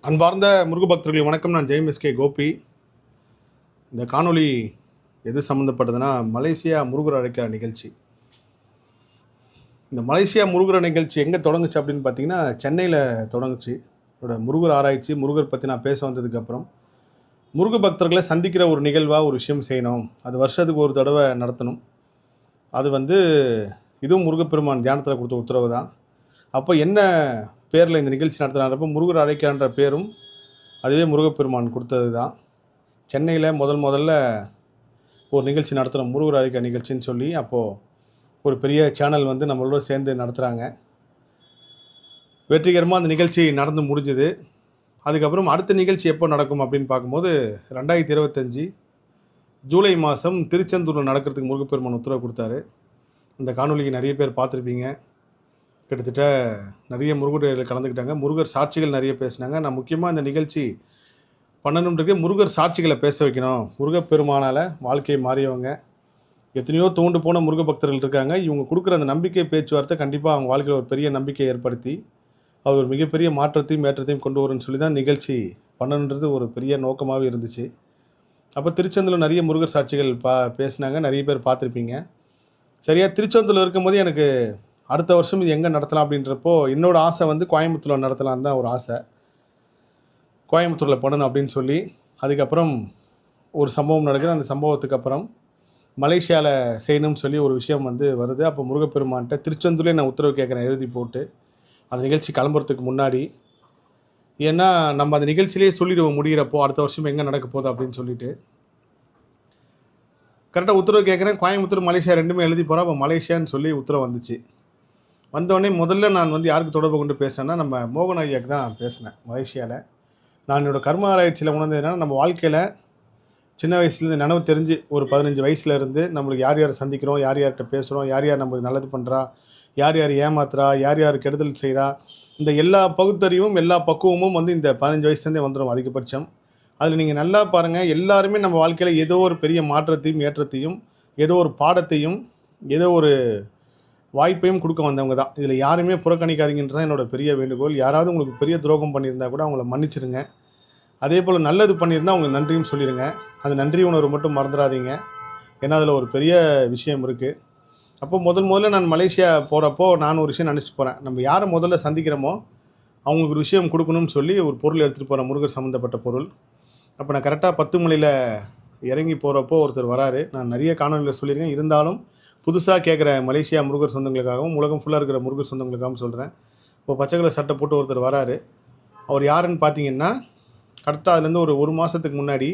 அன்பார்ந்த முருக பக்தர்கள் வணக்கம். நான் ஜெயம் கோபி. இந்த காணொளி எது சம்மந்தப்பட்டதுன்னா, மலேசியா முருகர் அழைக்கிற நிகழ்ச்சி. இந்த மலேசியா முருகர் நிகழ்ச்சி எங்கே தொடங்குச்சு அப்படின்னு பார்த்தீங்கன்னா, சென்னையில் தொடங்குச்சு. இதோட முருகர் ஆராய்ச்சி, முருகர் பற்றி நான் பேச வந்ததுக்கப்புறம் முருக பக்தர்களை சந்திக்கிற ஒரு நிகழ்வாக ஒரு விஷயம் செய்யணும். அது வருஷத்துக்கு ஒரு தடவை நடத்தணும். அது இதுவும் முருகப்பெருமான் தியானத்தில் கொடுத்த உத்தரவு தான். அப்போ என்ன பேரில் இந்த நிகழ்ச்சி நடத்தினாரப்போ முருகர் அழைக்கான்ற பேரும் அதுவே முருகப்பெருமான் கொடுத்தது தான். சென்னையில் முதல்ல ஒரு நிகழ்ச்சி நடத்துகிறோம், முருகர் அழைக்க நிகழ்ச்சின்னு சொல்லி. அப்போது ஒரு பெரிய சேனல் நம்மளோட சேர்ந்து நடத்துகிறாங்க. வெற்றிகரமாக அந்த நிகழ்ச்சி நடந்து முடிஞ்சுது. அதுக்கப்புறம் அடுத்த நிகழ்ச்சி எப்போ நடக்கும் அப்படின்னு பார்க்கும்போது 2025 ஜூலை மாதம் திருச்செந்தூரில் நடக்கிறதுக்கு முருகப்பெருமான் உத்தரவு கொடுத்தாரு. அந்த காணொலிக்கு நிறைய பேர் பார்த்துருப்பீங்க. கிட்டத்தட்ட நிறைய முருகர்கள் கலந்துக்கிட்டாங்க. முருகர் சாட்சிகள் நிறைய பேசினாங்க. நான் முக்கியமாக இந்த நிகழ்ச்சி பண்ணணுன்றதுக்கு முருகர் சாட்சிகளை பேச வைக்கணும். முருகப்பெருமானால் வாழ்க்கையை மாறியவங்க எத்தனையோ தூண்டு போன முருக பக்தர்கள் இருக்காங்க. இவங்க கொடுக்குற அந்த நம்பிக்கை பேச்சுவார்த்தை கண்டிப்பாக அவங்க வாழ்க்கையில் ஒரு பெரிய நம்பிக்கை ஏற்படுத்தி அவர் ஒரு மிகப்பெரிய மாற்றத்தையும் ஏற்றத்தையும் கொண்டு வரும்னு சொல்லி தான் நிகழ்ச்சி பண்ணணுன்றது ஒரு பெரிய நோக்கமாகவே இருந்துச்சு. அப்போ திருச்செந்தூரில் நிறைய முருகர் சாட்சிகள் பேசினாங்க. நிறைய பேர் பார்த்துருப்பீங்க. சரியாக திருச்செந்தூரில் இருக்கும்போது எனக்கு அடுத்த வருஷம் இது எங்கே நடத்தலாம் அப்படின்றப்போ என்னோடய ஆசை கோயம்புத்தூரில் நடத்தலான்னு தான் ஒரு ஆசை. கோயம்புத்தூரில் பண்ணணும் அப்படின்னு சொல்லி அதுக்கப்புறம் ஒரு சம்பவம் நடக்குது. அந்த சம்பவத்துக்கு அப்புறம் மலேசியாவில் செய்யணும்னு சொல்லி ஒரு விஷயம் வருது. அப்போ முருகப்பெருமான்கிட்ட திருச்செந்தூர்லேயே நான் உத்தரவு கேட்குறேன், எழுதி போட்டு அந்த நிகழ்ச்சி கிளம்புறதுக்கு முன்னாடி. ஏன்னா நம்ம அந்த நிகழ்ச்சியிலேயே சொல்லிடுவோம் முடிகிறப்போ அடுத்த வருஷம் எங்கே நடக்க போகுது அப்படின்னு சொல்லிட்டு. கரெக்டாக உத்தரவு கேட்குறேன். கோயம்புத்தூர் மலேசியா ரெண்டுமே எழுதி போகிறோம். அப்போ மலேசியான்னு சொல்லி உத்தரவு வந்துச்சு. வந்தோடனே முதல்ல நான் யாருக்கு தொடர்பு கொண்டு பேசினேன்னா நம்ம மோகன் ஐயாக்கு தான் பேசினேன். மலேசியாவில் நான் என்னோடய கர்ம ஆராய்ச்சியில் உணர்ந்தது என்னென்னா, நம்ம வாழ்க்கையில் சின்ன வயசுலேருந்து நினைவு தெரிஞ்சு ஒரு 15 வயசுலேருந்து நம்மளுக்கு யார் யார் சந்திக்கிறோம், யார் யார்கிட்ட பேசுகிறோம், யார் யார் நம்மளுக்கு நல்லது பண்ணுறா, யார் யார் ஏமாத்துறா, யார் யார் கெடுதல் செய்கிறா, இந்த எல்லா பகுத்தறிவும் எல்லா பக்குவமும் இந்த 15 வயசுலேருந்தே வந்துடும் அதிகபட்சம். அதில் நீங்கள் நல்லா பாருங்கள், எல்லாருமே நம்ம வாழ்க்கையில் ஏதோ ஒரு பெரிய மாற்றத்தையும் ஏற்றத்தையும் ஏதோ ஒரு பாடத்தையும் ஏதோ ஒரு வாய்ப்பையும் கொடுக்க வந்தவங்க தான். இதில் யாருமே புறக்கணிக்காதீங்கன்றது தான் என்னோடய பெரிய வேண்டுகோள். யாராவது உங்களுக்கு பெரிய துரோகம் பண்ணியிருந்தா கூட அவங்கள மன்னிச்சிடுங்க. அதே போல் நல்லது பண்ணியிருந்தால் அவங்களுக்கு நன்றியும் சொல்லிடுங்க. அது நன்றி உணர்வு மட்டும் மறந்துடாதீங்க. ஏன்னா அதில் ஒரு பெரிய விஷயம் இருக்குது. அப்போ முதல்ல நான் மலேசியா போகிறப்போ நான் ஒரு விஷயம் நினச்சிட்டு போகிறேன். நம்ம யாரை முதல்ல சந்திக்கிறோமோ அவங்களுக்கு ஒரு விஷயம் கொடுக்கணும்னு சொல்லி ஒரு பொருள் எடுத்துகிட்டு போகிறேன், முருகர் சம்மந்தப்பட்ட பொருள். அப்போ நான் கரெக்டாக 10 மணியில் இறங்கி போகிறப்போ ஒருத்தர் வராரு. நான் நிறைய காணொலியில் சொல்லியிருக்கேன், இருந்தாலும் புதுசாக கேட்குற மலேசியா முருகர் சொந்தங்களுக்காகவும் உலகம் ஃபுல்லாக இருக்கிற முருகர் சொந்தங்களுக்காகவும் சொல்கிறேன். இப்போ பச்சை கலர் சட்டை போட்டு ஒருத்தர் வராரு. அவர் யாருன்னு பார்த்தீங்கன்னா, கரெக்டாக அதுலேருந்து ஒரு மாதத்துக்கு முன்னாடி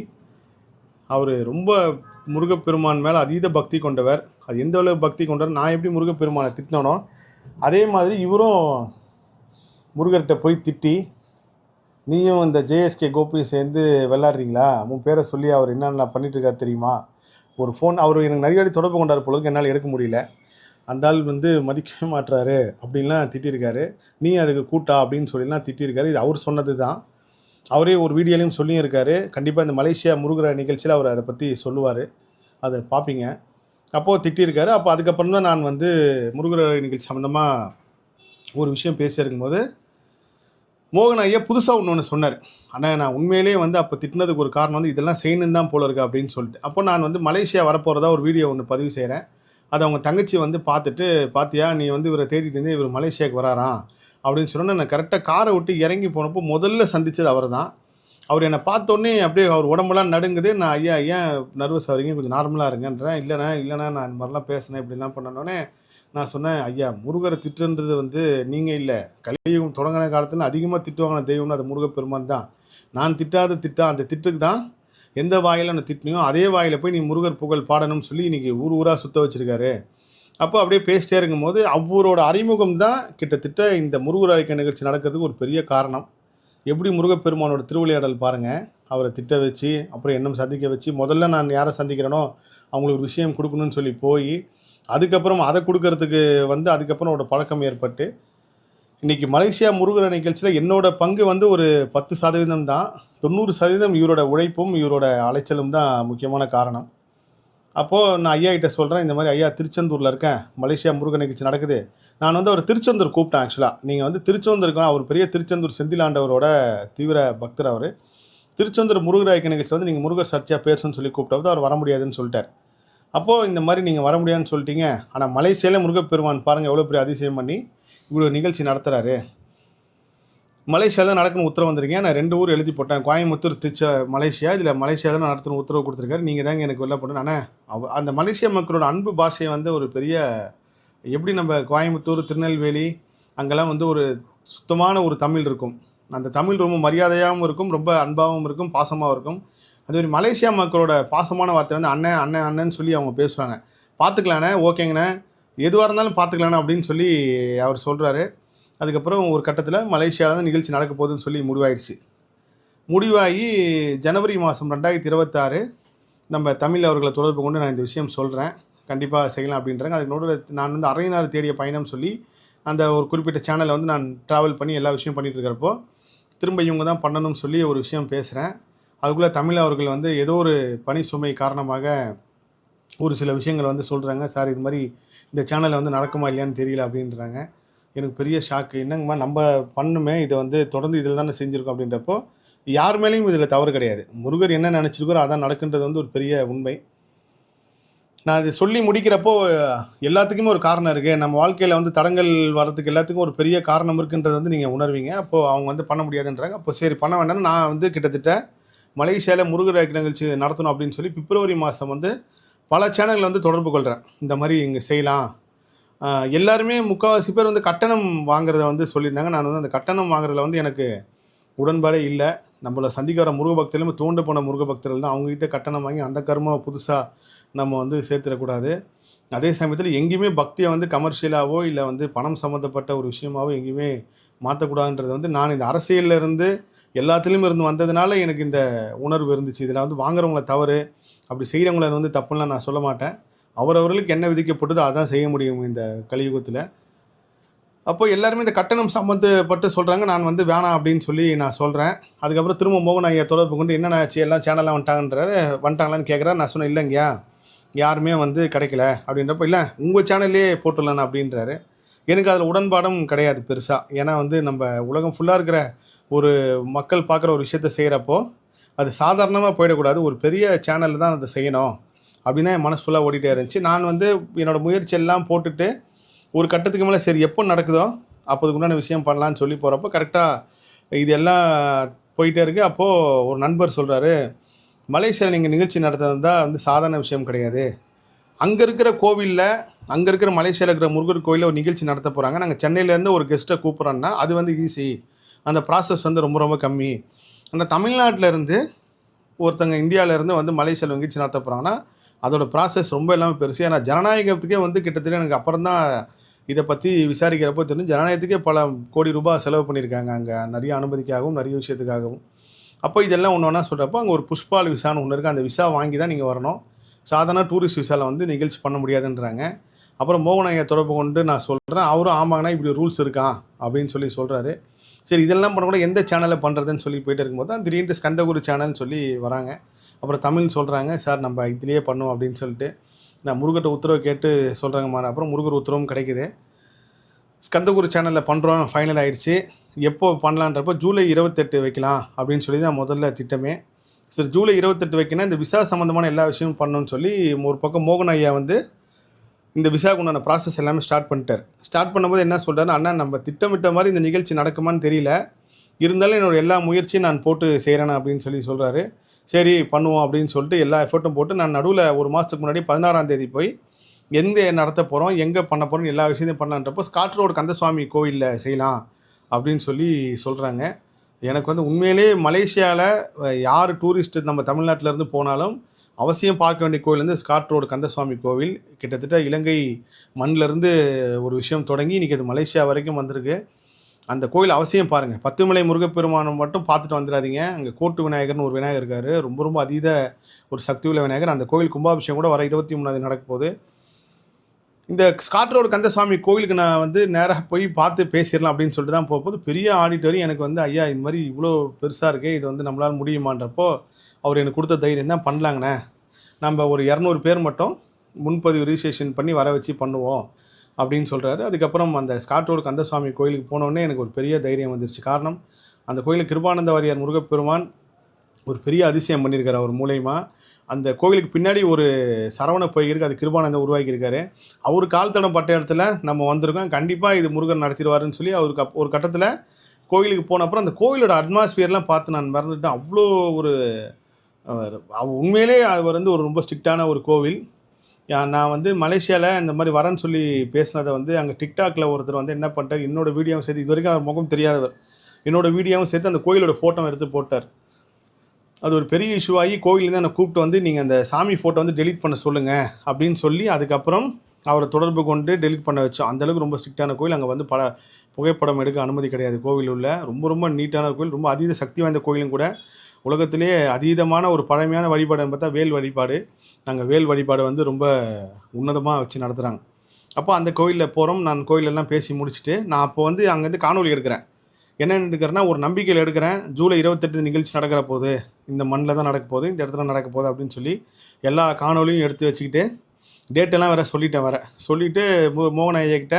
அவர் ரொம்ப முருகப்பெருமான் மேலே அதீத பக்தி கொண்டவர். அது எந்த அளவு பக்தி கொண்டவர், நான் எப்படி முருகப்பெருமானை திட்டினோ அதே மாதிரி இவரும் முருகர்கிட்ட போய் திட்டி, நீயும் இந்த ஜேஎஸ்கே கோபியும் சேர்ந்து விளாட்றீங்களா, உன் பேரை சொல்லி அவர் என்னென்ன பண்ணிகிட்ருக்காரு தெரியுமா, ஒரு ஃபோன் அவர் எனக்கு நிறைய வாட்டி தொடர்பு கொண்டார் பொழுதுக்கு என்னால் எடுக்க முடியல, அந்த ஆள் மதிக்கவே மாட்டுறாரு அப்படின்லாம் திட்டியிருக்காரு, நீ அதுக்கு கூட்டா அப்படின்னு சொல்லிலாம் திட்டியிருக்காரு. இது அவர் சொன்னது தான். அவரே ஒரு வீடியோலையும் சொல்லியும் இருக்காரு. கண்டிப்பாக இந்த மலேசியா முருகர் நிகழ்ச்சியில் அவர் அதை பற்றி சொல்லுவார், அதை பார்ப்பீங்க. அப்போது திட்டியிருக்காரு. அப்போ அதுக்கப்புறம் தான் நான் முருகர் நிகழ்ச்சி சம்மந்தமாக ஒரு விஷயம் பேசியிருக்கும்போது மோகன் ஐயா புதுசாக ஒன்று சொன்னார். ஆனால் நான் உண்மையிலே அப்போ திட்டினதுக்கு ஒரு காரணம் இதெல்லாம் செய்யணும் தான் போல இருக்கு அப்படின்னு சொல்லிட்டு. அப்போ நான் மலேசியா வரப்போகிறதா ஒரு வீடியோ ஒன்று பதிவு செய்கிறேன். அதை அவங்க தங்கச்சி பார்த்துட்டு, பார்த்தியா நீ இவரை தேடிட்டு இருந்து இவர் மலேசியாவுக்கு வராராம் அப்படின்னு சொன்னால், நான் கரெக்டாக காரை விட்டு இறங்கி போனப்போ முதல்ல சந்தித்தது அவர் தான். அவர் என்னை பார்த்தோன்னே அப்படியே அவர் உடம்புலாம் நடுங்குது. நான் ஐயா ஏன் நர்வஸ் ஆகிறீங்க, கொஞ்சம் நார்மலாக இருங்கன்றேன். இல்லைண்ணா நான் இந்த மாதிரிலாம் பேசினேன் இப்படிலாம் பண்ணனோடனே நான் சொன்னேன், ஐயா முருகரை திட்டுன்றது நீங்கள் இல்லை, கலியுகம் தொடங்கின காலத்தில் அதிகமாக திட்டுவாங்க தெய்வம்னு அது முருகப்பெருமான் தான். நான் திட்டாத அந்த திட்டுக்கு தான் எந்த வாயில் நான் திட்டினியோ அதே வாயில் போய் நீ முருகர் புகழ் பாடணும்னு சொல்லி இன்றைக்கி ஊராக சுற்ற வச்சுருக்காரு. அப்போ அப்படியே பேசிட்டே இருக்கும்போது அவரோட அறிமுகம் தான் கிட்டத்தட்ட இந்த முருகர் அழைக்க நிகழ்ச்சி நடக்கிறதுக்கு ஒரு பெரிய காரணம். எப்படி முருகப்பெருமானோட திருவிளையாடல் பாருங்கள். அவரை திட்ட வச்சு அப்புறம் என்னும் சந்திக்க வச்சு, முதல்ல நான் யாரை சந்திக்கிறேனோ அவங்களுக்கு ஒரு விஷயம் கொடுக்கணும்னு சொல்லி போய் அதுக்கப்புறம் அதை கொடுக்கறதுக்கு அதுக்கப்புறம் ஒரு பழக்கம் ஏற்பட்டு இன்றைக்கி மலேசியா முருகர் நிகழ்ச்சியில் என்னோட பங்கு ஒரு 10% தான். 90% இவரோட உழைப்பும் இவரோட அலைச்சலும் தான் முக்கியமான காரணம். அப்போது நான் ஐயா கிட்ட சொல்கிறேன், இந்த மாதிரி ஐயா திருச்செந்தூரில் இருக்கேன், மலேசியா முருகன் நிகழ்ச்சி நடக்குது. நான் வந்து அவர் திருச்செந்தூர் கூப்பிட்டேன் ஆக்சுவலாக. நீங்கள் வந்து திருச்செந்தூருக்கு அவர் பெரிய திருச்செந்தூர் செந்திலாண்டவரோட தீவிர பக்தர் அவர். திருச்செந்தூர் முருகர் ஐக்கிய நிகழ்ச்சி வந்து நீங்கள் முருகர் சர்ச்சையாக பேசணும்னு சொல்லி கூப்பிட்டது அவர் வர முடியாதுன்னு சொல்லிட்டார். அப்போது இந்த மாதிரி நீங்கள் வர முடியாதுன்னு சொல்லிட்டீங்க, ஆனால் மலேசியாவில் முருகப்பெருமான் பாருங்கள் எவ்வளோ பெரிய அதிசயம் பண்ணி இவ்வளோ நிகழ்ச்சி நடத்துகிறாரு. மலேசியாவில் தான் நடக்கணும் உத்தரவு வந்திருக்கீங்க. நான் 2 ஊர் எழுதி போட்டேன், கோயம்புத்தூர் மலேசியா. இதில் மலேசியா தான் நடத்தணும் உத்தரவு கொடுத்துருக்காரு. நீங்கள் தாங்க எனக்கு வெளில போட்டேன். ஆனால் அந்த மலேசியா மக்களோட அன்பு பாஷையை வந்து ஒரு பெரிய எப்படி நம்ம கோயம்புத்தூர் திருநெல்வேலி அங்கெல்லாம் வந்து ஒரு சுத்தமான ஒரு தமிழ் இருக்கும். அந்த தமிழ் ரொம்ப மரியாதையாகவும் இருக்கும், ரொம்ப அன்பாகவும் இருக்கும், பாசமாகவும் இருக்கும். அதுமாதிரி மலேசியா மக்களோட பாசமான வார்த்தை வந்து அண்ணன் அண்ணன் அண்ணன்னு சொல்லி அவங்க பேசுவாங்க. பார்த்துக்கலாண்ணே, ஓகேங்கண்ணே, எதுவாக இருந்தாலும் பார்த்துக்கலாண்ணே அப்படின்னு சொல்லி அவர் சொல்கிறாரு. அதுக்கப்புறம் ஒரு கட்டத்தில் மலேசியாவில் தான் நிகழ்ச்சி நடக்க போகுதுன்னு சொல்லி முடிவாயிடுச்சு. முடிவாகி ஜனவரி மாதம் 2026 நம்ம தமிழ் அவர்களை தொடர்பு கொண்டு நான் இந்த விஷயம் சொல்கிறேன், கண்டிப்பாக செய்யலாம் அப்படின்றாங்க. அதுக்கு நடுவில் நான் வந்து அரைநாறு தேடிய பயணம் சொல்லி அந்த ஒரு குறிப்பிட்ட சேனலை வந்து நான் ட்ராவல் பண்ணி எல்லா விஷயம் பண்ணிகிட்டு இருக்கிறப்போ திரும்ப இவங்க தான் பண்ணணும்னு சொல்லி ஒரு விஷயம் பேசுகிறேன். அதுக்குள்ளே தமிழ் அவர்கள் வந்து ஏதோ ஒரு பணி சுமை காரணமாக ஒரு சில விஷயங்கள் வந்து சொல்கிறாங்க. சார் இது மாதிரி இந்த சேனலில் வந்து நடக்குமா இல்லையான்னு தெரியல அப்படின்றாங்க. எனக்கு பெரிய ஷாக்கு. என்னங்கம்மா நம்ம பண்ணுமே, இதை வந்து தொடர்ந்து இதில் தானே செஞ்சுருக்கோம் அப்படின்றப்போ யார் மேலேயும் இதில் தவறு கிடையாது. முருகர் என்ன நினச்சிருக்கோ அதான் நடக்குன்றது வந்து ஒரு பெரிய உண்மை. நான் இது சொல்லி முடிக்கிறப்போ எல்லாத்துக்குமே ஒரு காரணம் இருக்குது. நம்ம வாழ்க்கையில் வந்து தடங்கள் வர்றதுக்கு எல்லாத்துக்கும் ஒரு பெரிய காரணம் இருக்குன்றது வந்து நீங்கள் உணர்வீங்க. அப்போது அவங்க வந்து பண்ண முடியாதுன்றாங்க. அப்போ சரி பண்ண வேண்டாம்னு நான் வந்து கிட்டத்தட்ட மலேசியாவில் முருகர் ஐக்கிய நிகழ்ச்சி நடத்தணும் அப்படின்னு சொல்லி பிப்ரவரி மாதம் வந்து பல சேனல்கள் வந்து தொடர்பு கொள்கிறேன். இந்த மாதிரி இங்கே செய்யலாம். எல்லாருமே முக்கால்வாசி பேர் வந்து கட்டணம் வாங்குறத வந்து சொல்லியிருந்தாங்க. நான் வந்து அந்த கட்டணம் வாங்குறதுல வந்து எனக்கு உடன்பாடே இல்லை. நம்மளை சந்திக்க வர முருக பக்தர்களுமே தோண்டு போன முருக பக்தர்கள் தான். அவங்ககிட்ட கட்டணம் வாங்கி அந்த கர்மாவை புதுசாக நம்ம வந்து சேர்த்துடக்கூடாது. அதே சமயத்தில் எங்கேயுமே பக்தியை வந்து கமர்ஷியலாகவோ இல்லை வந்து பணம் சம்மந்தப்பட்ட ஒரு விஷயமாவோ எங்கேயுமே மாற்றக்கூடாதுன்றது வந்து நான் இந்த அரசியலில் இருந்து எல்லாத்துலேயும் இருந்து வந்ததுனால எனக்கு இந்த உணர்வு இருந்துச்சு. இதில் வந்து வாங்குறவங்கள தவறு, அப்படி செய்கிறவங்கள வந்து தப்புலாம் நான் சொல்ல மாட்டேன். அவரவர்களுக்கு என்ன விதிக்கப்பட்டதோ அதான் செய்ய முடியும் இந்த கலியுகத்தில். அப்போ எல்லாருமே இந்த கட்டணம் சம்மந்தப்பட்டு சொல்கிறாங்க. நான் வந்து வேணாம் அப்படின்னு சொல்லி நான் சொல்கிறேன். அதுக்கப்புறம் திரும்ப மோகன் ஐயா தொடர்பு கொண்டு என்னென்ன ஆச்சு, எல்லாம் சேனல்லாம் வந்துட்டாங்களான்னு கேட்குறேன். நான் சொன்னேன், இல்லைங்கய்யா யாருமே வந்து கிடைக்கல அப்படின்றப்போ, இல்லை உங்கள் சேனல்லே போட்டுடலான்னு அப்படின்றாரு. எனக்கு அதில் உடன்பாடும் கிடையாது பெருசாக. ஏன்னா வந்து நம்ம உலகம் ஃபுல்லாக இருக்கிற ஒரு மக்கள் பார்க்குற ஒரு விஷயத்த செய்கிறப்போ அது சாதாரணமாக போயிடக்கூடாது, ஒரு பெரிய சேனலில் தான் அதை செய்யணும் அப்படின்னு தான் என் மனசு ஃபுல்லாக ஓடிட்டே இருந்துச்சு. நான் வந்து என்னோடய முயற்சி எல்லாம் போட்டுட்டு ஒரு கட்டத்துக்கு மேலே சரி எப்போ நடக்குதோ அப்போதுக்கு உண்டான விஷயம் பண்ணலான்னு சொல்லி போகிறப்போ கரெக்டாக இது எல்லாம் போயிட்டே இருக்குது. அப்போது ஒரு நண்பர் சொல்கிறாரு, மலேசியாவில் நீங்கள் நிகழ்ச்சி நடத்துறது தான் வந்து சாதாரண விஷயம் கிடையாது. அங்கே இருக்கிற கோவிலில், அங்கே இருக்கிற மலேசியாவில் இருக்கிற முருகர் கோவிலில் ஒரு நிகழ்ச்சி நடத்த போகிறாங்க. நாங்கள் சென்னையிலேருந்து ஒரு கெஸ்ட்டை கூப்பிட்றோன்னா அது வந்து ஈஸி, அந்த ப்ராசஸ் வந்து ரொம்ப ரொம்ப கம்மி. ஆனால் தமிழ்நாட்டிலேருந்து ஒருத்தங்க இந்தியாவிலேருந்து வந்து மலேசியாவில் நிகழ்ச்சி நடத்த போகிறாங்கன்னா அதோடய ப்ராசஸ் ரொம்ப எல்லாமே பெருசு. ஏன்னா ஜனநாயகத்துக்கே வந்து கிட்டத்தட்ட எனக்கு அப்புறம் தான் இதை பற்றி விசாரிக்கிறப்போ தெரிஞ்சு ஜனநாயகத்துக்கே பல கோடி ரூபாய் செலவு பண்ணியிருக்காங்க அங்கே நிறைய அனுமதிக்காகவும் நிறைய விஷயத்துக்காகவும். அப்போ இதெல்லாம் ஒன்று ஒன்றா சொல்கிறப்போ அங்கே ஒரு புஷ்பால் விசான்னு ஒன்று இருக்குது. அந்த விசா வாங்கி தான் நீங்கள் வரணும். சாதாரண டூரிஸ்ட் விசாவில் வந்து நிகழ்ச்சி பண்ண முடியாதுன்றாங்க. அப்புறம் மோகன் ஐயா தொடர்பு கொண்டு நான் சொல்கிறேன். அவரும் ஆமாங்கண்ணா இப்படி ரூல்ஸ் இருக்கான் அப்படின்னு சொல்லி சொல்கிறாரு. சரி இதெல்லாம் பண்ணக்கூட எந்த சேனலில் பண்ணுறதுன்னு சொல்லி போயிட்டு இருக்கும்போது தான் திடீர்னு ஸ்கந்தகுரு சேனல்னு சொல்லி வராங்க. அப்புறம் தமிழ் சொல்கிறாங்க, சார் நம்ம இதுலேயே பண்ணுவோம் அப்படின்னு சொல்லிட்டு நான் முருகர்கிட்ட உத்தரவு கேட்டு சொல்கிறாங்கம்மா. அப்புறம் முருகர் உத்தரவும் கிடைக்குது. ஸ்கந்தகுரு சேனலில் பண்ணுறோம், ஃபைனல் ஆகிடுச்சு. எப்போ பண்ணலான்றப்போ ஜூலை 28 வைக்கலாம் அப்படின்னு சொல்லி தான் முதல்ல திட்டமே. சரி ஜூலை 28 வைக்கணும், இந்த விசா சம்மந்தமான எல்லா விஷயமும் பண்ணணும்னு சொல்லி ஒரு பக்கம் மோகன் ஐயா வந்து இந்த விசாவுக்கு உண்டான ப்ராசஸ் எல்லாமே ஸ்டார்ட் பண்ணிட்டார். ஸ்டார்ட் பண்ணும்போது என்ன சொல்கிறாரு, அண்ணா நம்ம திட்டமிட்ட மாதிரி இந்த நிகழ்ச்சி நடக்குமான்னு தெரியல, இருந்தாலும் என்னோடய எல்லா முயற்சியும் நான் போட்டு செய்கிறேன் அப்படின்னு சொல்லி சொல்கிறாரு. சரி பண்ணுவோம் அப்படின்னு சொல்லிட்டு எல்லா எஃபர்ட்டும் போட்டு நான் நடுவில் ஒரு மாதத்துக்கு முன்னாடி 16ஆம் தேதி போய் எங்கே நடத்த போகிறோம், எங்கே பண்ண போகிறோம், எல்லா விஷயத்தையும் பண்ணலான்றப்போ ஸ்காட் ரோடு கந்தசுவாமி கோவிலில் செய்யலாம் அப்படின்னு சொல்லி சொல்கிறாங்க. எனக்கு வந்து உண்மையிலே மலேசியாவில் யார் டூரிஸ்ட்டு நம்ம தமிழ்நாட்டிலேருந்து போனாலும் அவசியம் பார்க்க வேண்டிய கோவில் வந்து ஸ்காட் ரோடு கந்தசுவாமி கோவில். கிட்டத்தட்ட இலங்கை மண்ணிலேருந்து ஒரு விஷயம் தொடங்கி இன்றைக்கி அது மலேசியா வரைக்கும் வந்திருக்கு. அந்த கோயில் அவசியம் பாருங்கள். 10 மலை முருகப்பெருமானம் மட்டும் பார்த்துட்டு வந்துடாதீங்க. அங்கே கோட்டு விநாயகர்னு ஒரு விநாயகர் இருக்கார், ரொம்ப ரொம்ப அதீத ஒரு சக்தி உள்ள விநாயகர். அந்த கோயில் கும்பாபிஷேகம் கூட வர 23ஆம் நடக்க போகுது. இந்த ஸ்காட் ரோடு கந்தசுவாமி கோவிலுக்கு நான் வந்து நேராக போய் பார்த்து பேசிடலாம் அப்படின்னு சொல்லிட்டு தான் போகும்போது பெரிய ஆடிட்டோரியம் எனக்கு வந்து ஐயா இந்த மாதிரி இவ்வளோ பெருசாக இருக்கே, இது வந்து நம்மளால் முடியுமான்றப்போ அவர் எனக்கு கொடுத்த தைரியம் தான் பண்ணலாங்கண்ணே நம்ம ஒரு 200 பேர் மட்டும் முன்பதிவு ரிஜிஸ்ட்ரேஷன் பண்ணி வர வச்சு பண்ணுவோம் அப்படின்னு சொல்கிறாரு. அதுக்கப்புறம் அந்த ஸ்காட் ரோடு கந்தசுவாமி கோயிலுக்கு போனோடனே எனக்கு ஒரு பெரிய தைரியம் வந்துருச்சு. காரணம், அந்த கோயிலுக்கு கிருபானந்த வாரியார் முருகப்பெருமான் ஒரு பெரிய அதிசயம் பண்ணியிருக்காரு அவர் மூலயமா. அந்த கோவிலுக்கு பின்னாடி ஒரு சரவண பொய் இருக்குது, அது கிருபானந்தம் உருவாக்கியிருக்காரு. அவர் கால் தடம் பட்ட இடத்துல நம்ம வந்திருக்கோம், கண்டிப்பாக இது முருகன் நடத்திடுவாருன்னு சொல்லி அவருக்கு ஒரு கட்டத்தில் கோயிலுக்கு போன அப்புறம் அந்த கோயிலோட அட்மாஸ்பியர்லாம் பார்த்து நான் மறந்துட்டேன். அவ்வளோ ஒரு உண்மையிலே அவர் வந்து ஒரு ரொம்ப ஸ்ட்ரிக்டான ஒரு கோவில். நான் வந்து மலேசியாவில் இந்த மாதிரி வரேன்னு சொல்லி பேசினதை வந்து அங்கே டிக்டாக்ல ஒருத்தர் வந்து என்ன பண்ணிட்டார், என்னோட வீடியோவும் சேர்த்து, இது வரைக்கும் அவர் முகம் தெரியாதவர், என்னோட வீடியோவும் சேர்த்து அந்த கோயிலோட ஃபோட்டோ எடுத்து போட்டார். அது ஒரு பெரிய இஷ்யூ ஆகி கோவிலேருந்து என்னை கூப்பிட்டு வந்து நீங்கள் அந்த சாமி ஃபோட்டோ வந்து டெலிட் பண்ண சொல்லுங்கள் அப்படின்னு சொல்லி அதுக்கப்புறம் அவரை தொடர்பு கொண்டு டெலிட் பண்ண வச்சோம். அந்தளவுக்கு ரொம்ப ஸ்ட்ரிக்டான கோயில். அங்கே வந்து புகைப்படம் எடுக்க அனுமதி கிடையாது கோவில் உள்ள. ரொம்ப நீட்டான கோயில், ரொம்ப அதீத சக்தி வாய்ந்த கோயிலும் கூட. உலகத்திலே அதீதமான ஒரு பழமையான வழிபாடுன்னு பார்த்தா வேல் வழிபாடு. நாங்கள் வேல் வழிபாடு வந்து ரொம்ப உன்னதமாக வச்சு நடத்துகிறாங்க. அப்போ அந்த கோயிலில் போகிறோம். நான் கோயிலெல்லாம் பேசி முடிச்சுட்டு நான் அப்போ வந்து அங்கேருந்து காணொலி எடுக்கிறேன். என்னென்னு எடுக்கிறேன்னா, ஒரு நம்பிக்கையில் எடுக்கிறேன். ஜூலை 28 நிகழ்ச்சி நடக்கிற போது, இந்த மண்ணில் தான் நடக்க போகுது, இந்த இடத்துல நடக்க போகுது அப்படின்னு சொல்லி எல்லா காணொலியும் எடுத்து வச்சுக்கிட்டு டேட்டெல்லாம் வேறு சொல்லிவிட்டு மோகன் ஐயாக்கிட்ட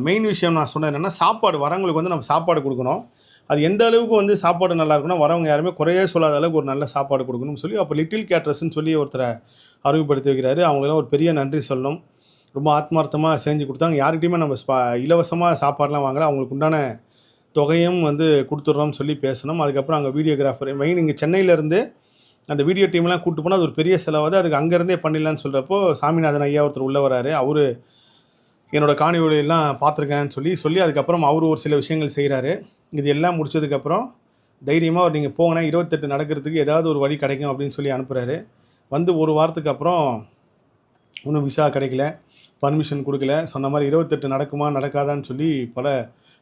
மெயின் விஷயம் நான் சொன்னது என்னென்னா, சாப்பாடு வரவங்களுக்கு வந்து நம்ம சாப்பாடு கொடுக்கணும். அது எந்த அளவுக்கு வந்து சாப்பாடு நல்லா இருக்குன்னா, வரவங்க யாருமே குறையே சொல்லாத அளவுக்கு ஒரு நல்ல சாப்பாடு கொடுக்கணும்னு சொல்லி அப்போ லிட்டில் கேட்டர்ஸ்ன்னு சொல்லி ஒருத்தரை அறிமுகப்படுத்தி வைக்கிறாரு. அவங்களாம் ஒரு பெரிய நன்றி சொல்லணும். ரொம்ப ஆத்மார்த்தமாக செஞ்சு கொடுத்தாங்க. யார்கிட்டையுமே நம்ம இலவசமாக சாப்பாடெலாம் வாங்கலை, அவங்களுக்கு உண்டான தொகையும் வந்து கொடுத்துட்றோம்னு சொல்லி பேசணும். அதுக்கப்புறம் அங்கே வீடியோகிராஃபர் மெயின் இங்கே சென்னையிலேருந்து அந்த வீடியோ டீம்லாம் கூப்பிட்டு போனால் அது ஒரு பெரிய செலவாகுது, அதுக்கு அங்கேருந்தே பண்ணிடலான்னு சொல்கிறப்போ சாமிநாதன் ஐயா ஒருத்தர் உள்ளே வராரு. அவர் என்னோடய காணொலியெல்லாம் பார்த்துருக்கேன்னு சொல்லி அதுக்கப்புறம் அவர் ஒரு சில விஷயங்கள் செய்கிறாரு. இது எல்லாம் முடிச்சதுக்கப்புறம் தைரியமாக அவர் நீங்கள் போங்கன்னா 28 நடக்கிறதுக்கு ஏதாவது ஒரு வழி கிடைக்கும் அப்படின்னு சொல்லி அனுப்புகிறாரு. வந்து ஒரு வாரத்துக்கு அப்புறம் இன்னும் விசா கிடைக்கல, பர்மிஷன் கொடுக்கல. சொன்ன மாதிரி 28 நடக்குமா நடக்காதான்னு சொல்லி பல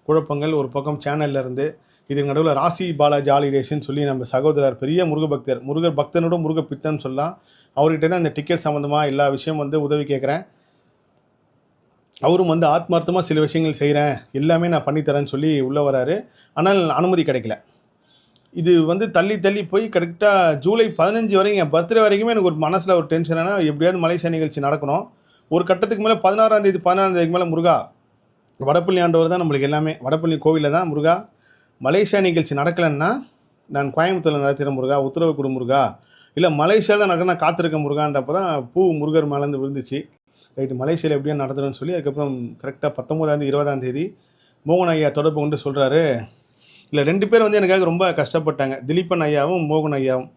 குழப்பங்கள். ஒரு பக்கம் சேனல்லேருந்து இதுக்கு நடுவில் ராசி பாலாஜி ஹாலிடேஸ்ன்னு சொல்லி நம்ம சகோதரர் பெரிய முருகர் பக்தனோட முருகப்பித்தன்னு சொல்லலாம். அவர்கிட்ட தான் இந்த டிக்கெட் சம்மந்தமாக எல்லா விஷயம் வந்து உதவி கேட்குறேன். அவரும் வந்து ஆத்மார்த்தமாக சில விஷயங்கள் செய்கிறேன், எல்லாமே நான் பண்ணித்தரேன்னு சொல்லி உள்ளே வராரு. ஆனால் அனுமதி கிடைக்கல. இது வந்து தள்ளி போய் கரெக்டாக ஜூலை 15 வரைக்கும் என் பர்த்டே வரைக்குமே எனக்கு ஒரு மனசில் ஒரு டென்ஷனானா, எப்படியாவது மலேசியா நிகழ்ச்சி நடக்கணும். ஒரு கட்டத்துக்கு மேலே 16ஆம் தேதிக்கு மேலே முருகா, வடப்பள்ளி ஆண்டவர் தான் நம்மளுக்கு எல்லாமே. வடப்பள்ளி கோவிலில் தான் முருகா, மலேசியா நிகழ்ச்சி நடக்கலைன்னா நான் கோயம்புத்தூரில் நடத்துகிற முருகா, உத்தரவு கொடு முருகா, இல்லை மலேசியாவில் தான் நடக்க நான் காத்திருக்க முருகான்றப்போ தான் பூ முருகர் மேலேருந்து விழுந்துச்சு. ரைட்டு, மலேசியாவில் எப்படியா நடத்துகிறேன்னு சொல்லி அதுக்கப்புறம் கரெக்டாக 19ஆம் தேதி 20ஆம் தேதி மோகன் ஐயா தொடர்பு கொண்டு சொல்கிறாரு. இல்லை 2 பேர் வந்து எனக்காக ரொம்ப கஷ்டப்பட்டாங்க, திலீபன் ஐயாவும் மோகன் ஐயாவும்.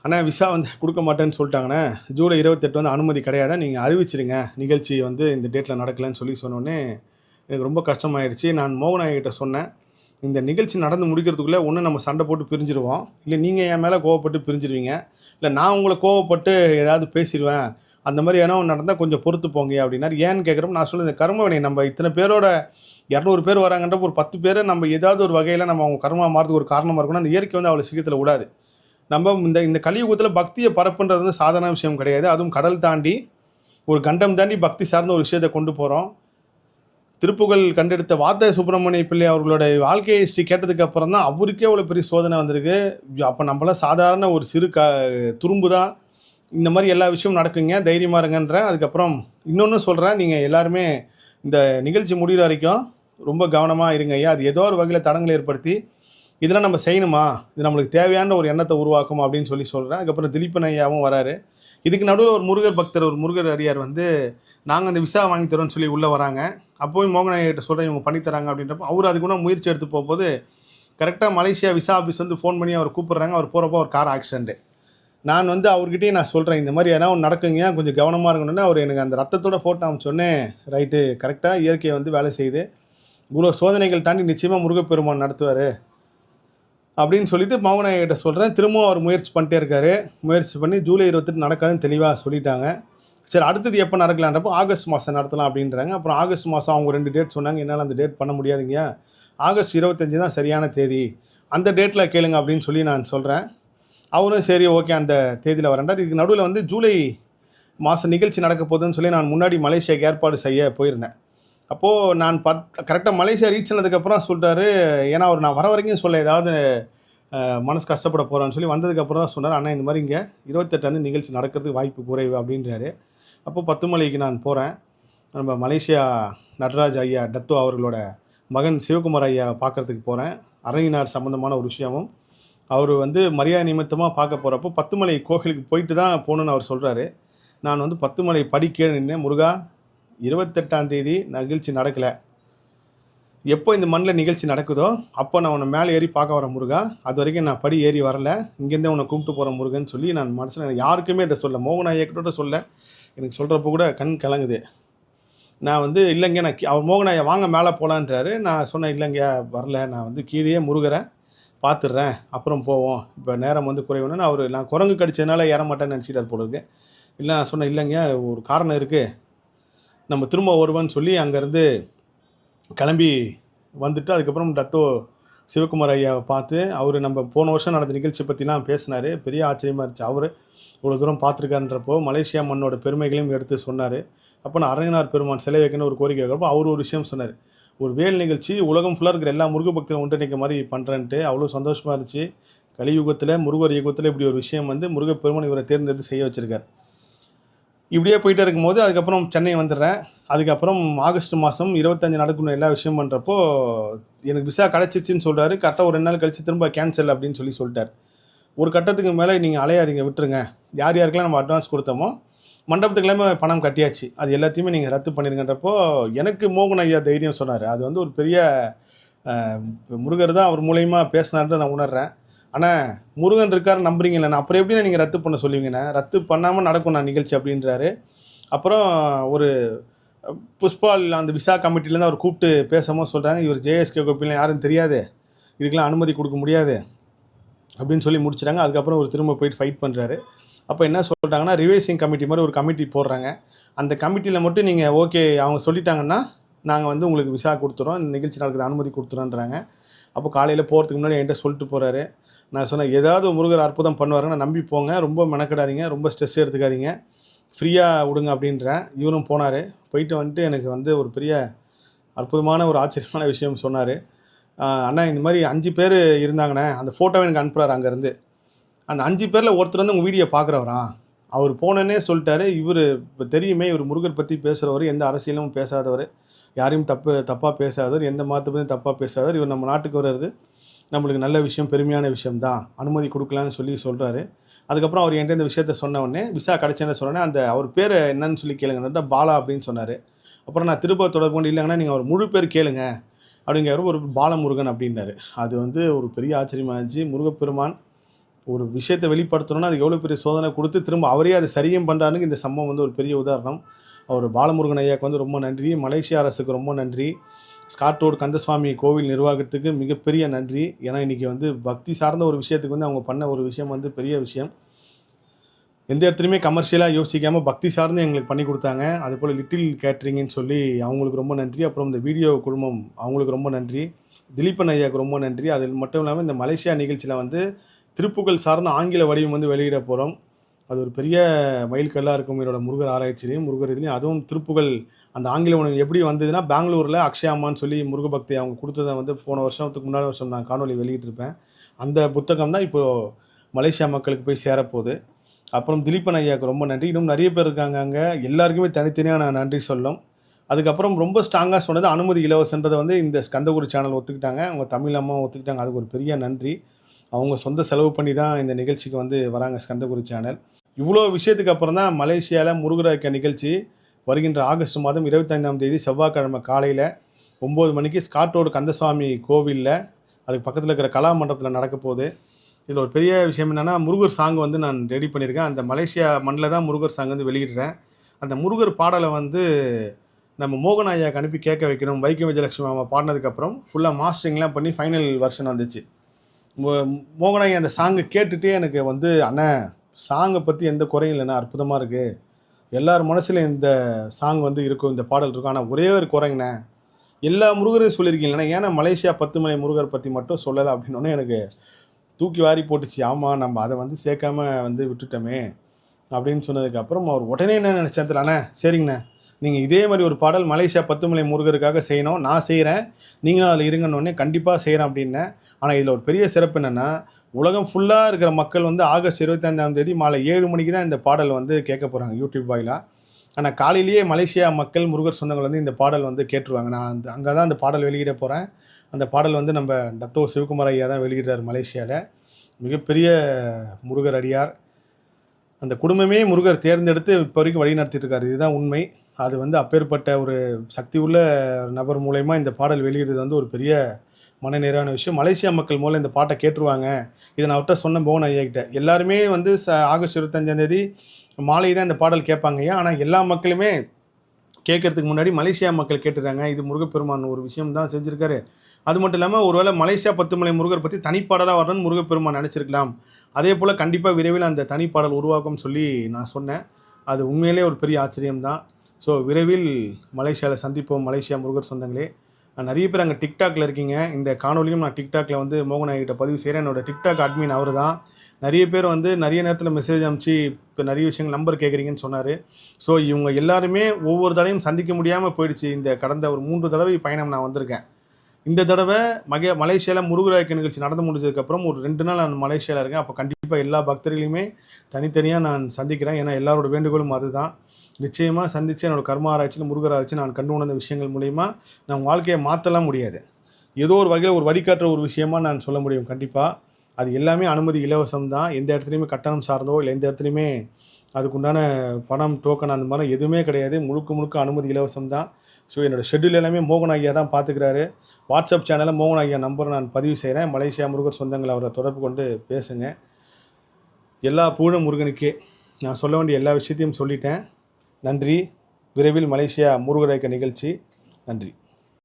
ஆனால் விசா வந்து கொடுக்க மாட்டேன்னு சொல்லிட்டாங்கண்ணே, ஜூலை 28 வந்து அனுமதி கிடையாதா, நீங்கள் அறிவிச்சிருங்க நிகழ்ச்சி வந்து இந்த டேட்டில் நடக்கலைன்னு சொன்னோடனே எனக்கு ரொம்ப கஷ்டமாயிடுச்சு. நான் மோகன் ஐயாக்கிட்ட சொன்னேன், இந்த நிகழ்ச்சி நடந்து முடிக்கிறதுக்குள்ளே ஒன்று நம்ம சண்டை போட்டு பிரிஞ்சிருவோம், இல்லை நீங்கள் என் மேலே கோவப்பட்டு பிரிஞ்சிருவீங்க, இல்லை நான் உங்களை கோவப்பட்டு ஏதாவது பேசிடுவேன், அந்த மாதிரி ஏன்னா நடந்தால் கொஞ்சம் பொறுத்து போங்க அப்படின்னாரு. ஏன்னு கேட்குறப்ப நான் சொல்லுவேன், இந்த கர்மவினை நம்ம இத்தனை பேரோட 200 பேர் வராங்கன்றப்ப ஒரு 10 பேரை நம்ம ஏதாவது ஒரு வகையில் நம்ம அவங்க கர்மா மாறதுக்கு ஒரு காரணமாக இருக்கணும். அந்த இயற்கை வந்து அவ்வளோ சீக்கிரத்தில் விடாது. நம்ம இந்த கலியுகத்தில் பக்தியை பரப்புன்றது வந்து சாதாரண விஷயம் கிடையாது. அதுவும் கடல் தாண்டி ஒரு கண்டம் தாண்டி பக்தி சார்ந்த ஒரு விஷயத்தை கொண்டு போகிறோம். திருப்புகழ் கண்டெடுத்த வாத்த சுப்பிரமணிய பிள்ளை அவர்களோட வாழ்க்கை ஹிஸ்ட்ரி கேட்டதுக்கு அப்புறம் தான் அவருக்கே அவ்வளோ பெரிய சோதனை வந்திருக்கு. அப்போ நம்மளாம் சாதாரண ஒரு சிறு துரும்பு தான். இந்த மாதிரி எல்லா விஷயமும் நடக்குங்க, தைரியமாக இருங்கன்றேன். அதுக்கப்புறம் இன்னொன்று சொல்கிறேன், நீங்கள் எல்லாருமே இந்த நிகழ்ச்சி முடிகிற வரைக்கும் ரொம்ப கவனமாக இருங்க ஐயா. அது ஏதோ ஒரு வகையில் தடங்களை ஏற்படுத்தி இதெல்லாம் நம்ம செய்யணுமா, இது நம்மளுக்கு தேவையான ஒரு எண்ணத்தை உருவாக்கும் அப்படின்னு சொல்கிறேன். அதுக்கப்புறம் திலீபன் ஐயாவும் வராரு. இதுக்கு நடுவில் ஒரு முருகர் பக்தர், ஒரு முருகர் அடியார் வந்து நாங்கள் அந்த விசா வாங்கி தரோன்னு சொல்லி உள்ளே வராங்க. அப்போயும் மோகன் ஐயாட்ட சொல்கிறேன், இவங்க பண்ணித்தராங்க அப்படின்றப்போ அவர் அதுக்கு கூட முயற்சி எடுத்து போகும்போது கரெக்டாக மலேசியா விசா ஆஃபீஸ் வந்து ஃபோன் பண்ணி அவர் கூப்பிட்றாங்க. அவர் போகிறப்போ ஒரு கார் ஆக்சிடென்ட்டு. நான் வந்து அவர்கிட்டயே நான் சொல்கிறேன், இந்த மாதிரி ஏன்னா ஒன்று நடக்குங்க, கொஞ்சம் கவனமாக இருக்கணும்னு. அவர் எனக்கு அந்த ரத்தத்தோட ஃபோட்டோ அமைச்சோன்னே ரைட்டு, கரெக்டாக இயற்கையை வந்து வேலை செய்யுது, இவ்வளோ சோதனைகள் தாண்டி நிச்சயமாக முருகப்பெருமான் நடத்துவார் அப்படின்னு சொல்லிட்டு மோகன் ஐயாட்ட சொல்கிறேன். திரும்பவும் அவர் முயற்சி பண்ணிட்டே இருக்கார். முயற்சி பண்ணி ஜூலை 28 நடக்காதுன்னு தெளிவாக சொல்லிட்டாங்க. சரி, அடுத்தது எப்போ நடக்கலான்றப்போ ஆகஸ்ட் மாதம் நடத்தலாம் அப்படின்றாங்க. அப்புறம் ஆகஸ்ட் மாதம் அவங்க 2 டேட் சொன்னாங்க. என்னால் அந்த டேட் பண்ண முடியாதுங்க, ஆகஸ்ட் 25 தான் சரியான தேதி, அந்த டேட்டில் கேளுங்க அப்படின்னு சொல்லி நான் சொல்கிறேன். அவரும் சரி ஓகே அந்த தேதியில் வரேன்டார். இதுக்கு நடுவில் வந்து ஜூலை மாதம் நிகழ்ச்சி நடக்க போகுதுன்னு சொல்லி நான் முன்னாடி மலேசியாவுக்கு ஏற்பாடு செய்ய போயிருந்தேன். அப்போது நான் கரெக்டாக மலேசியா ரீச் ஆனதுக்கப்புறம் சொல்லிட்டாரு, ஏன்னா அவர் நான் வர வரைக்கும் சொல்ல ஏதாவது மனசு கஷ்டப்பட போகிறான்னு சொல்லி வந்ததுக்கப்புறம் தான் சொன்னார், அண்ணா இந்த மாதிரி இங்கே 28 நிகழ்ச்சி நடக்கிறதுக்கு வாய்ப்பு குறைவு அப்படின்றாரு. அப்போ பத்துமலைக்கு நான் போகிறேன். நம்ம மலேசியா நடராஜ் ஐயா டத்தோ அவர்களோட மகன் சிவகுமார் ஐயா பார்க்குறதுக்கு போகிறேன். அரங்கினார் சம்மந்தமான ஒரு விஷயமும் அவர் வந்து மரியாதை நிமித்தமாக பார்க்க போகிறப்போ பத்துமலை கோவிலுக்கு போயிட்டு தான் போகணுன்னு அவர் சொல்கிறாரு. நான் வந்து பத்துமலை படி கீழே நின்றேன். முருகா 28 நிகழ்ச்சி நடக்கலை, எப்போ இந்த மண்ணில் நிகழ்ச்சி நடக்குதோ அப்போ நான் உன்னை மேலே ஏறி பார்க்க வரேன் முருகா, அது வரைக்கும் நான் படி ஏறி வரல, இங்கேருந்தே உன்னை கும்பிட்டு போகிறேன் முருகன்னு சொல்லி நான் மனசில் யாருக்குமே இதை சொல்ல, மோகன் ஐயாக்கிட்ட சொல்ல, எனக்கு சொல்கிறப்போ கூட கண் கலங்குது. நான் வந்து இல்லைங்க நான் அவர் மோகன் ஐயா வாங்க மேலே போகலான்றாரு. நான் சொன்னேன் இல்லைங்க வரல, நான் வந்து கீழே முருகரை பார்த்துட்றேன் அப்புறம் போவோம், இப்போ நேரம் வந்து குறைவுன்னு நான் குரங்கு கடிச்சதுனால ஏற மாட்டேன்னு நினச்சிட்டார் போல இருக்கு. இல்லை நான் சொன்னேன் இல்லைங்க ஒரு காரணம் இருக்குது, நம்ம திரும்ப வருவோன்னு சொல்லி அங்கேருந்து கிளம்பி வந்துட்டு அதுக்கப்புறம் டத்தோ சிவகுமார் ஐயாவை பார்த்து அவர் நம்ம போன வருஷம் நடந்த நிகழ்ச்சி பற்றிலாம் பேசினார். பெரிய ஆச்சரியமாக இருந்துச்சு. அவர் இவ்வளோ தூரம் பார்த்துருக்காருன்றப்போ மலேசியா மண்ணோட பெருமைகளையும் எடுத்து சொன்னார். அப்போ நான் அரங்கனார் பெருமான் சிலை வைக்கணும்னு ஒரு கோரிக்கை வைக்கிறப்போ அவர் ஒரு விஷயம் சொன்னார், ஒரு வேல் நிகழ்ச்சி உலகம் ஃபுல்லாக இருக்கிற எல்லா முருக பக்தரும் ஒன்றிணைக்க மாதிரி பண்ணுறேன்ட்டு. அவ்வளோ சந்தோஷமாக இருந்துச்சு. கலியுகத்தில் முருகர் யுகத்தில் இப்படி ஒரு விஷயம் வந்து முருகப்பெருமான் இவரை தேர்ந்தெடுத்து செய்ய வச்சுருக்கார். இப்படியே போயிட்டே இருக்கும்போது அதுக்கப்புறம் சென்னை வந்துடுறேன். அதுக்கப்புறம் ஆகஸ்ட் மாதம் 25 நடக்கணும் எல்லா விஷயம் பண்ணுறப்போ எனக்கு விசா கிடச்சிச்சின்னு சொல்கிறாரு. கரெக்டாக ஒரு 2 நாள் கழித்து திரும்ப கேன்சல் அப்படின்னு சொல்லிட்டார். ஒரு கட்டத்துக்கு மேலே நீங்கள் அலையாதீங்க விட்டுருங்க, யார் யாருக்கெல்லாம் நம்ம அட்வான்ஸ் கொடுத்தோமோ மண்டபத்துக்கெல்லாமே பணம் கட்டியாச்சு, அது எல்லாத்தையுமே நீங்கள் ரத்து பண்ணிடுங்கன்றப்போ எனக்கு மோகன் ஐயா தைரியம் சொன்னார். அது வந்து ஒரு பெரிய முருகர் தான் அவர் மூலயமா பேசினார்னு நான் உணர்றேன். ஆனால் முருகன் இருக்கார் நம்புறீங்களே, நான் அப்புறம் எப்படின்னா நீங்கள் ரத்து பண்ண சொல்லுவீங்கண்ணே, ரத்து பண்ணாமல் நடக்கும் நான் நிகழ்ச்சி அப்படின்றாரு. அப்புறம் ஒரு புஷ்பால் அந்த விசா கமிட்டிலேருந்து அவர் கூப்பிட்டு பேசும்போது சொல்கிறாங்க, இவர் ஜேஎஸ்கே கோப்பிலாம் யாரும் தெரியாது, இதுக்கெலாம் அனுமதி கொடுக்க முடியாது அப்படின்னு சொல்லி முடிச்சிட்டாங்க. அதுக்கப்புறம் ஒரு திரும்ப போயிட்டு ஃபைட் பண்ணுறாரு. அப்போ என்ன சொல்லிட்டாங்கன்னா ரிவைசிங் கமிட்டி மாதிரி ஒரு கமிட்டி போடுறாங்க. அந்த கமிட்டியில் மட்டும் நீங்கள் ஓகே அவங்க சொல்லிட்டாங்கன்னா நாங்கள் வந்து உங்களுக்கு விசா கொடுத்துறோம், இந்த நிகழ்ச்சி நடக்குது அனுமதி கொடுத்துறோன்றாங்க. அப்போ காலையில் போகிறதுக்கு முன்னாடி என்கிட்ட சொல்லிட்டு போகிறாரு. நான் சொன்னேன் ஏதாவது முருகர் அற்புதம் பண்ணுவாருன்னு நம்பி போங்க, ரொம்ப மெனக்கிடாதீங்க, ரொம்ப ஸ்ட்ரெஸ் எடுத்துக்காதீங்க, ஃப்ரீயாக விடுங்க அப்படின்றேன். இவரும் போனார். போயிட்டு வந்துட்டு எனக்கு வந்து ஒரு பெரிய அற்புதமான ஒரு ஆச்சரியமான விஷயம் சொன்னார். அண்ணா இந்த மாதிரி 5 பேர் இருந்தாங்கண்ணே, அந்த ஃபோட்டோவை எனக்கு அனுப்புகிறார் அங்கேருந்து. அந்த 5 பேரில் ஒருத்தர் வந்து உங்கள் வீடியோ பார்க்குறவரா, அவர் போனோன்னே சொல்லிட்டாரு, இவர் இப்போ தெரியுமே இவர் முருகர் பற்றி பேசுகிறவர், எந்த அரசியலும் பேசாதவர், யாரையும் தப்பாக பேசாதவர், எந்த மதத்தை பற்றியும் தப்பாக பேசாதவர், இவர் நம்ம நாட்டுக்கு வர்றது நம்மளுக்கு நல்ல விஷயம், பெருமையான விஷயம் தான், அனுமதி கொடுக்கலான்னு சொல்கிறாரு. அதுக்கப்புறம் அவர் என்கிட்ட இந்த விஷயத்த சொன்ன உடனே விசா கிடச்சேன்னு சொன்னேன். அந்த அவர் பேர் என்னன்னு சொல்லி கேளுங்கன்னா பாலா அப்படின்னு சொன்னார். அப்புறம் நான் திரும்ப தொடர்பு கொண்டு இல்லைங்கன்னா நீங்கள் அவர் முழு பேர் கேளுங்க அப்படிங்கிற ஒரு பாலமுருகன் அப்படின்னாரு. அது வந்து ஒரு பெரிய ஆச்சரியமாக இருந்துச்சு. முருகப்பெருமான் ஒரு விஷயத்தை வெளிப்படுத்தணும்னா அதுக்கு எவ்வளோ பெரிய சோதனை கொடுத்து திரும்ப அவரே அதை சரியும் பண்ணுறானுக்கு இந்த சம்பவம் வந்து ஒரு பெரிய உதாரணம். அவர் பாலமுருகன் ஐயாவுக்கு வந்து ரொம்ப நன்றி, மலேசியா அரசுக்கு ரொம்ப நன்றி, ஸ்காட் ரோடு கந்தசுவாமி கோவில் நிர்வாகத்துக்கு மிகப்பெரிய நன்றி. ஏன்னா இன்றைக்கி வந்து பக்தி சார்ந்த ஒரு விஷயத்துக்கு வந்து அவங்க பண்ண ஒரு விஷயம் வந்து பெரிய விஷயம். எந்த இடத்துலையுமே கமர்ஷியலாக யோசிக்காமல் பக்தி சார்ந்து எங்களுக்கு பண்ணி கொடுத்தாங்க. அதுபோல் லிட்டில் கேட்ரிங்னு சொல்லி அவங்களுக்கு ரொம்ப நன்றி. அப்புறம் இந்த வீடியோ குழுமம் அவங்களுக்கு ரொம்ப நன்றி. திலீபன் ஐயாவுக்கு ரொம்ப நன்றி. அது மட்டும் இல்லாமல் இந்த மலேசியா நிகழ்ச்சியில் வந்து திருப்புகழ் சார்ந்த ஆங்கில வடிவம் வந்து வெளியிட போகிறோம். அது ஒரு பெரிய மைல்கல்லாக இருக்கும் என்னோடய முருகர் ஆராய்ச்சிலையும் முருகர் இதுலையும். அதுவும் திருப்புகழ் அந்த ஆங்கில உணவு எப்படி வந்ததுன்னா பெங்களூரில் அக்ஷயாமான்னு சொல்லி முருக பக்தி அவங்க கொடுத்ததை வந்து போன வருஷத்துக்கு முன்னாடி வருஷம் நான் காணொலி வெளியிட்டிருப்பேன். அந்த புத்தகம் தான் இப்போது மலேசியா மக்களுக்கு போய் சேரப்போகுது. அப்புறம் திலீபன் ஐயாவுக்கு ரொம்ப நன்றி. இன்னும் நிறைய பேர் இருக்காங்க அங்கே, எல்லாருக்குமே தனித்தனியாக நான் நன்றி சொல்லும். அதுக்கப்புறம் ரொம்ப ஸ்ட்ராங்காக சொன்னது அனுமதி இலவசன்றதை வந்து இந்த ஸ்கந்தகுரு சேனல் ஒத்துக்கிட்டாங்க, அவங்க தமிழ் அம்மா ஒத்துக்கிட்டாங்க. அதுக்கு ஒரு பெரிய நன்றி. அவங்க சொந்த செலவு பண்ணி தான் இந்த நிகழ்ச்சிக்கு வந்து வராங்க ஸ்கந்தகுரு சேனல். இவ்வளோ விஷயத்துக்கு அப்புறம் தான் மலேசியாவில் முருகர் ஐக்கிய நிகழ்ச்சி வருகின்ற ஆகஸ்ட் மாதம் 25 செவ்வாய்க்கிழமை காலையில் 9 மணிக்கு ஸ்காட் ரோடு கந்தசுவாமி கோவிலில் அதுக்கு பக்கத்தில் இருக்கிற கலா மண்டபத்தில் நடக்க போகுது. இதில் ஒரு பெரிய விஷயம் என்னென்னா முருகர் சாங் வந்து நான் ரெடி பண்ணியிருக்கேன். அந்த மலேசியா மண்ணில் தான் முருகர் சாங் வந்து வெளியிடுறேன். அந்த முருகர் பாடலை வந்து நம்ம மோகன் ஐயாவுக்கு அனுப்பி கேட்க வைக்கணும். வைக்கம் விஜயலட்சுமி மாமா பாடினதுக்கப்புறம் ஃபுல்லாக மாஸ்டரிங்லாம் பண்ணி ஃபைனல் வெர்ஷன் வந்துச்சு. மோகன் ஐயா அந்த சாங்கை கேட்டுகிட்டே எனக்கு வந்து அண்ணன் சாங்கை பற்றி எந்த குறையும் இல்லைண்ணா, அற்புதமாக இருக்குது, எல்லார் மனசுலையும் இந்த சாங் வந்து இருக்கும், இந்த பாடல் இருக்கும், ஆனால் ஒரே ஒரு குறைங்கண்ணே எல்லா முருகரையும் சொல்லியிருக்கீங்களேண்ணா, ஏன்னா மலேசியா 10 மலை முருகர் பற்றி மட்டும் சொல்லலை அப்படின்னோடனே எனக்கு தூக்கி வாரி போட்டுச்சு. ஆமாம் நம்ம அதை வந்து சேர்க்காம வந்து விட்டுட்டோமே அப்படின்னு சொன்னதுக்கப்புறம் அவர் உடனே என்ன நினச்சேன் தெரியல, அண்ணே சரிங்கண்ணே நீங்கள் இதே மாதிரி ஒரு பாடல் மலேசியா 10 மலை முருகருக்காக செய்யணும், நான் செய்கிறேன், நீங்களும் அதில் இருங்கன்னொடனே கண்டிப்பாக செய்கிறேன் அப்படின்னேன். ஆனால் இதில் ஒரு பெரிய சிறப்பு என்னென்னா, உலகம் ஃபுல்லாக இருக்கிற மக்கள் வந்து ஆகஸ்ட் 25ஆம் தேதி மாலை 7 மணிக்கு தான் இந்த பாடல் வந்து கேட்க போகிறாங்க யூடியூப் வாயிலாக. ஆனால் காலையிலேயே மலேசியா மக்கள் முருகர் சொந்தங்கள் வந்து இந்த பாடல் வந்து கேட்டுருவாங்க. நான் அங்கே தான் அந்த பாடல் வெளியிட போகிறேன். அந்த பாடல் வந்து நம்ம டத்தோ சிவகுமார் ஐயா தான் வெளியிடுறார் மலேசியாவில். மிகப்பெரிய முருகர் அடியார். அந்த குடும்பமே முருகர் தேர்ந்தெடுத்து இப்போ வரைக்கும் வழி நடத்திட்டு இருக்காரு. இதுதான் உண்மை. அது வந்து அப்பேற்பட்ட ஒரு சக்தி உள்ள நபர் மூலயமா இந்த பாடல் வெளியிடுறது வந்து ஒரு பெரிய மனநிறைவான விஷயம். மலேசியா மக்கள் மூலம் இந்த பாட்டை கேட்டுருவாங்க. இதை நான் அவர்கிட்ட சொன்ன மோகன் ஐயா கிட்ட. எல்லாருமே வந்து ஆகஸ்ட் 25ஆம் தேதி மாலை தான் இந்த பாடல் கேட்பாங்க ஐயா. ஆனால் எல்லா மக்களுமே கேட்கறதுக்கு முன்னாடி மலேசியா மக்கள் கேட்டுறாங்க. இது முருகப்பெருமான் ஒரு விஷயம் தான் செஞ்சுருக்காரு. அது மட்டும் இல்லாமல் ஒருவேளை மலேசியா 10 மலை முருகர் பற்றி தனிப்பாடலாக வரணும்னு முருகப்பெருமான் நினச்சிருக்கலாம். அதே போல் கண்டிப்பாக விரைவில் அந்த தனிப்பாடல் உருவாக்கும்னு சொல்லி நான் சொன்னேன். அது உண்மையிலே ஒரு பெரிய ஆச்சரியம்தான். ஸோ விரைவில் மலேசியாவில் சந்திப்போம் மலேசியா முருகர் சொந்தங்களே. நிறைய பேர் அங்கே டிக்டாக்ல இருக்கீங்க. இந்த காணொலியும் நான் டிக்டாக்ல வந்து மோகன் ஐயா கிட்ட பதிவு செய்கிறேன். என்னோட டிக்டாக் அட்மின் அவர் தான். நிறைய பேர் வந்து நிறைய நேரத்தில் மெசேஜ் அனுப்பிச்சு இப்போ நிறைய விஷயங்கள் நம்பர் கேட்குறீங்கன்னு சொன்னார். ஸோ இவங்க எல்லாருமே ஒவ்வொரு தடவையும் சந்திக்க முடியாமல் போயிடுச்சு. இந்த கடந்த ஒரு 3 தடவை பயணம் நான் வந்திருக்கேன். இந்த தடவை மலேசியாவில் முருகராய்க்கு நிகழ்ச்சி நடந்து முடிஞ்சதுக்கப்புறம் ஒரு 2 நாள் நான் மலேசியாவில் இருக்கேன். அப்போ கண்டிப்பாக எல்லா பக்தர்களையுமே தனித்தனியாக நான் சந்திக்கிறேன். ஏன்னா எல்லாரோட வேண்டுகோளும் அதுதான். நிச்சயமாக சந்தித்து என்னோடய கர்ம ஆராய்ச்சியில் முருகர் ஆராய்ச்சி நான் கண்டு உணர்ந்த விஷயங்கள் மூலிமா நான் வாழ்க்கையை மாற்றலாம் முடியாது. ஏதோ ஒரு வகையில் ஒரு வழிகாட்டுற ஒரு விஷயமாக நான் சொல்ல முடியும். கண்டிப்பாக அது எல்லாமே அனுமதி இலவசம் தான். எந்த இடத்துலையுமே கட்டணம் சார்ந்தோ இல்லை எந்த இடத்துலையுமே அதுக்குண்டான பணம் டோக்கன் அந்த மாதிரி எதுவுமே கிடையாது. முழுக்க அனுமதி இலவசம் தான். ஸோ என்னோடய ஷெட்யூல் எல்லாமே மோகன் ஐயா தான் பார்த்துக்கிறாரு. வாட்ஸ்அப் சேனலில் மோகன் ஐயா நம்பரை நான் பதிவு செய்கிறேன். மலேசியா முருகர் சொந்தங்கள் அவரை தொடர்பு கொண்டு பேசுங்க. எல்லா புகழும் முருகனுக்கே. நான் சொல்ல வேண்டிய எல்லா விஷயத்தையும் சொல்லிட்டேன். நன்றி. விரைவில் மலேசியா முருகராய்க்கு நிகழ்ச்சி. நன்றி.